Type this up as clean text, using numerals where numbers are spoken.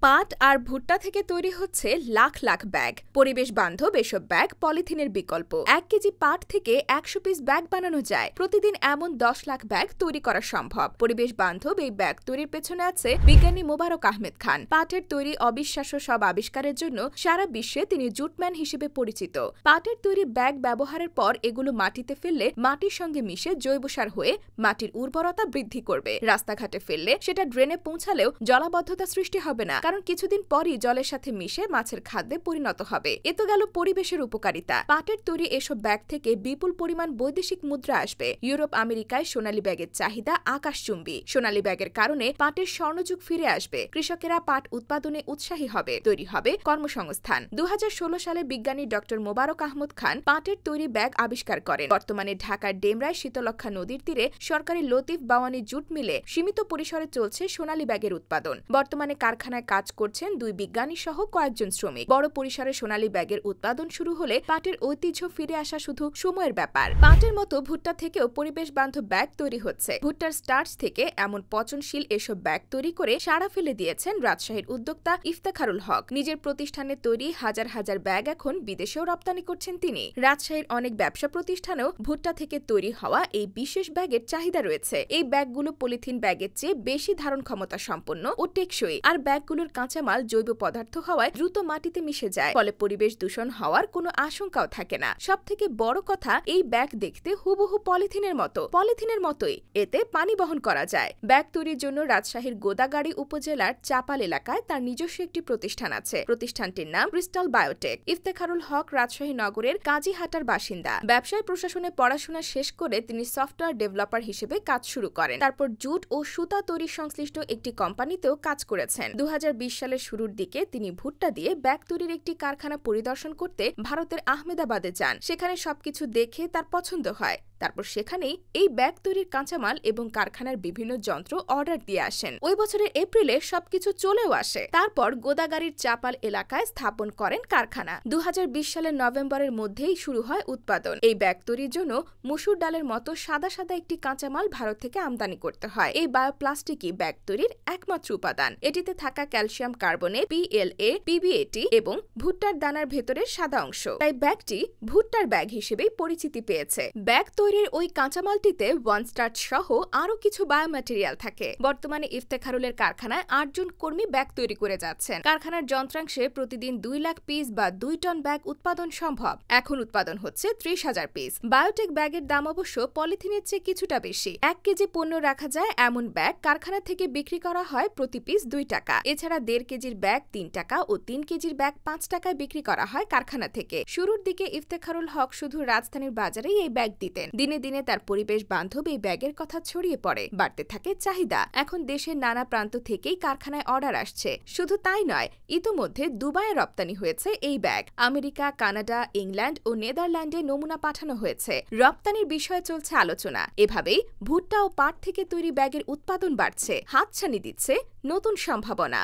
পাট আর ভুট্টা থেকে তৈরি হচ্ছে লাখ লাখ ব্যাগ। পরিবেশ বান্ধব এসব ব্যাগ পলিথিনের বিকল্প। 1 কেজি পাট থেকে 100 পিস ব্যাগ বানানো যায়। প্রতিদিন এমন 10 লাখ ব্যাগ তৈরি করা সম্ভব। পরিবেশ বান্ধব এই ব্যাগ তৈরির পেছনে আছে বিজ্ঞানী মোবারক আহমেদ খান। পাটের তৈরি অবিশ্বাস্য সব আবিষ্কারের জন্য সারা বিশ্বে তিনি জুটম্যান হিসেবে পরিচিত। পাটের তৈরি ব্যাগ ব্যবহারের পর এগুলো মাটিতে ফেললে মাটির সঙ্গে মিশে জৈব সার হয়ে মাটির উর্বরতা বৃদ্ধি করবে। রাস্তাঘাটে ফেললে সেটা ড্রেনে পৌঁছালেও জলাবদ্ধতা সৃষ্টি হবে না, কারণ কিছুদিন পরই জলের সাথে মিশে মাছের খাদ্যে পরিণত হবে। এ তো গেল পরিবেশের উপকারিতা। পাটের তৈরি এসব ব্যাগ থেকে বিপুল পরিমাণ বৈদেশিক মুদ্রা আসবে। ইউরোপ আমেরিকায় সোনালী ব্যাগের চাহিদা আকাশচুম্বী। সোনালী ব্যাগের কারণে পাটের স্বর্ণযুগ ফিরে আসবে। কৃষকেরা পাট উৎপাদনে উৎসাহী হবে। তৈরি হবে কর্মসংস্থান। 2016 সালে বিজ্ঞানী ডক্টর মোবারক আহমদ খান পাটের তৈরি ব্যাগ আবিষ্কার করেন। বর্তমানে ঢাকার ডেমরায় শীতলক্ষা নদীর তীরে সরকারি লতিফ বাওয়ানি জুট মিলে সীমিত পরিসরে চলছে সোনালী ব্যাগের উৎপাদন। বর্তমানে কারখানায় কাজ করছেন 2 বিজ্ঞানী সহ কয়েকজন শ্রমিক। বড় পরিসরে সোনালী ব্যাগের উৎপাদন শুরু হলে পাটের ঐতিহ্য ফিরে আসা শুধু সময়ের ব্যাপার। পাটের মতো ভুট্টা থেকেও পরিবেশ বান্ধব ব্যাগ তৈরি হচ্ছে। ভুট্টার স্টার্চ থেকে এমন পচনশীল এসব ব্যাগ তৈরি করে সাড়া ফেলে দিয়েছেন রাজশাহীর উদ্যোক্তা ইফতেখারুল হক। নিজের প্রতিষ্ঠানে তৈরি হাজার হাজার ব্যাগ এখন বিদেশেও রপ্তানি করছেন তিনি। রাজশাহীর অনেক ব্যবসা প্রতিষ্ঠানেও ভুট্টা থেকে তৈরি হওয়া এই বিশেষ ব্যাগের চাহিদা রয়েছে। এই ব্যাগগুলো পলিথিন ব্যাগের চেয়ে বেশি ধারণ ক্ষমতা সম্পন্ন ও টেকসই। আর ব্যাগগুলোর কাঁচামাল জৈব পদার্থ হওয়ায় দ্রুত মাটিতে মিশে যায়, ফলে পরিবেশ দূষণ হওয়ার কোনো আশঙ্কাও থাকে না। সবথেকে বড় কথা, এই ব্যাগ দেখতে হুবহু পলিথিনের মতোই। এতে পানি বহন করা যায়। ব্যাগ তৈরির জন্য রাজশাহীর গোদাগাড়ী উপজেলার চাপাল এলাকায় তার নিজস্ব একটি প্রতিষ্ঠান আছে। প্রতিষ্ঠানটির নাম ক্রিস্টাল বায়োটেক। ইফতেখারুল হক রাজশাহী নগরের কাজীহাটার বাসিন্দা। ব্যবসায় প্রশাসনে পড়াশোনা শেষ করে তিনি সফটওয়্যার ডেভেলপার হিসেবে কাজ শুরু করেন। তারপর জুট ও সুতা তৈরি সংশ্লিষ্ট একটি কোম্পানিতেও কাজ করেছেন। 2020 সালের শুরুর দিকে তিনি ভুট্টা দিয়ে ব্যাগ তৈরির একটি কারখানা পরিদর্শন করতে ভারতের আহমেদাবাদে যান। সেখানে সবকিছু দেখে তার পছন্দ হয়। তারপর সেখানেই এই ব্যাগ তৈরির কাঁচামাল এবং কারখানার বিভিন্ন যন্ত্র অর্ডার দিয়ে আসেন। ওই বছরের এপ্রিলে সবকিছু চলেও আসে। তারপর গোদাগাড়ীর চাপাল এলাকায় স্থাপন করেন কারখানা। 2020 সালের নভেম্বরের মধ্যেই শুরু হয় উৎপাদন। এই ব্যাগ তৈরির জন্য মসুর ডালের মতো সাদা সাদা একটি কাঁচামাল ভারত থেকে আমদানি করতে হয়। এই বায়োপ্লাস্টিকই ব্যাগ তৈরির একমাত্র উপাদান। এটিতে থাকা ক্যালসিয়াম কার্বনেট, PLA, PBAT এবং ভুট্টার দানার ভেতরের সাদা অংশ। তাই ব্যাগটি ভুট্টার ব্যাগ হিসেবেই পরিচিতি পেয়েছে। ব্যাগ তৈরির ওই কাঁচামালটিতে ওয়ান স্টার্চ সহ আরও কিছু বায়োম্যাটেরিয়াল থাকে। বর্তমানে ইফতেখারুলের কারখানায় 8 জন কর্মী ব্যাগ তৈরি করে যাচ্ছেন। কারখানার যন্ত্রাংশে প্রতিদিন 2 লাখ পিস বা 2 টন ব্যাগ উৎপাদন সম্ভব। এখন উৎপাদন হচ্ছে 30,000 পিস। বায়োটেক ব্যাগের দাম অবশ্য পলিথিনের চেয়ে কিছুটা বেশি। 1 কেজি পণ্য রাখা যায় এমন ব্যাগ কারখানা থেকে বিক্রি করা হয় প্রতি পিস 2 টাকা। এছাড়া 1.5 কেজির ব্যাগ 3 টাকা ও 3 কেজির ব্যাগ 5 টাকায় বিক্রি করা হয় কারখানা থেকে। শুরুর দিকে ইফতেখারুল হক শুধু রাজধানীর বাজারেই এই ব্যাগ দিতেন। দিনে দিনে তার পরিবেশ বান্ধব এই ব্যাগের কথা ছড়িয়ে পড়ে। বাড়তে থাকে চাহিদা। এখন দেশের নানা প্রান্ত থেকেই কারখানায় অর্ডার আসছে। শুধু তাই নয়, ইতোমধ্যে দুবাইয়ে রপ্তানি হয়েছে এই ব্যাগ। আমেরিকা, কানাডা, ইংল্যান্ড ও নেদারল্যান্ডে নমুনা পাঠানো হয়েছে। রপ্তানির বিষয়ে চলছে আলোচনা। এভাবেই ভুট্টা ও পাট থেকে তৈরি ব্যাগের উৎপাদন বাড়ছে, হাতছানি দিচ্ছে নতুন সম্ভাবনা।